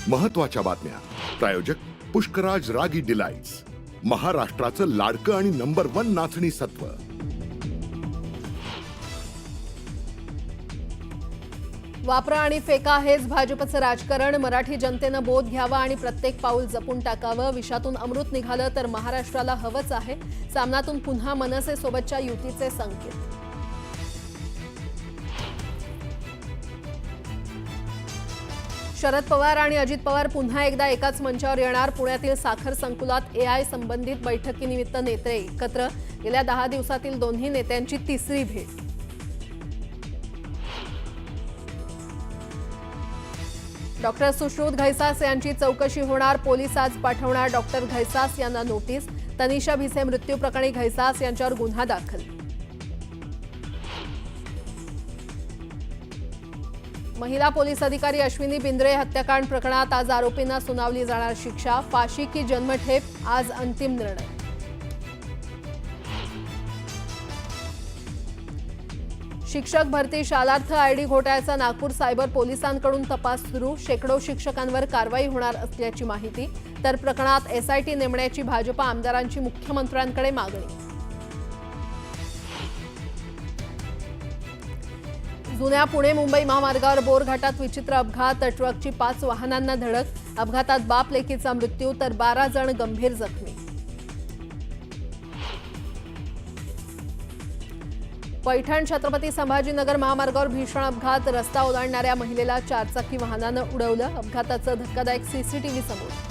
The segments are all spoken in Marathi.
महत्त्वाच्या बातम्या प्रायोजक पुष्कराज रागी डिलाइट्स, महाराष्ट्राचं लाडकं आणि नंबर 1 नाचणी सत्व। वापरा आणि फेका हेच भाजपचं राजकारण। मराठी जनतेनं बोध घ्यावा आणि प्रत्येक पाऊल जपून टाकावं। विषातून अमृत निघालं तर महाराष्ट्राला हवंच आहे। सामनातून पुन्हा मनसे सोबतच्या युतीचे संकेत। शरद पवार आणि अजित पवार पुन्हा एकदा एकाच मंचावर येणार। पुण्यातील साखर संकुलात एआय संबंधित बैठकीनिमित्त नेते एकत्र। गेल्या 10 दिवसातील दोन्ही नेत्यांची तिसरी भेट। डॉक्टर सुश्रुत घैसास यांची चौकशी होणार। पोलीस आज पाठवणार डॉक्टर घैसास यांना नोटीस। तनिषा भिसे मृत्यू प्रकरणी घैसास यांच्यावर गुन्हा दाखल। महिला पोलीस अधिकारी अश्विनी बिंद्रे हत्याकांड प्रकरणात आज आरोपींना सुनावली जाणार शिक्षा। फाशी की जन्मठेप, आज अंतिम निर्णय। शिक्षक भरती शालार्थ आयडी घोटाळ्याचा नागपूर सायबर पोलिसांकडून तपास सुरू। शेकडो शिक्षकांवर कारवाई होणार असल्याची माहिती। तर प्रकरणात एसआयटी नेमण्याची भाजप आमदारांची मुख्यमंत्र्यांकडे मागणी। जुन्या पुणे मुंबई महामार्गावर बोरघाटात विचित्र अपघात। ट्रकची 5 वाहनांना धडक। अपघातात बाप लेकीचा मृत्यू तर 12 जण गंभीर जखमी। पैठण छत्रपती संभाजीनगर महामार्गावर भीषण अपघात। रस्ता ओलांडणाऱ्या महिलेला 4 चाकी वाहनानं उडवलं। अपघाताचं धक्कादायक सीसीटीव्ही समोर।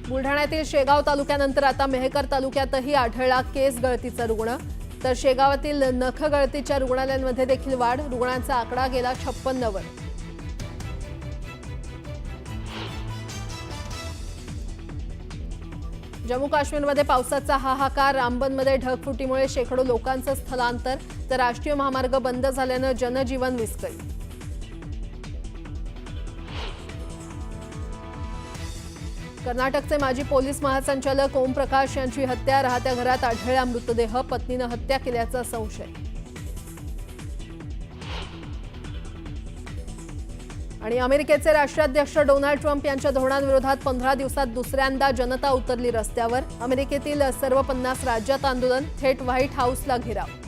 बुलढाण्यातील शेगाव तालुक्यानंतर आता मेहकर तालुक्यातही आढळला केस गळतीचा रुग्ण। तर शेगावातील नख गळतीच्या रुग्णालयांमध्ये देखील वाढ। रुग्णांचा आकडा गेला 56 वर। जम्मू काश्मीरमध्ये पावसाचा हाहाकार। रामबनमध्ये ढगफुटीमुळे शेकडो लोकांचं स्थलांतर। तर राष्ट्रीय महामार्ग बंद झाल्यानं जनजीवन विस्कळीत। कर्नाटकचे माजी पोलीस महासंचालक ओम प्रकाश यांची हत्या। राहत्या घरात आढळला मृतदेह। पत्नीनं हत्या केल्याचा संशय। आणि अमेरिकेचे राष्ट्राध्यक्ष डोनाल्ड ट्रम्प यांच्या धोरणांविरोधात 15 दिवसात दुसऱ्यांदा जनता उतरली रस्त्यावर। अमेरिकेतील सर्व 50 राज्यात आंदोलन। थेट व्हाईट हाऊसला घेराव।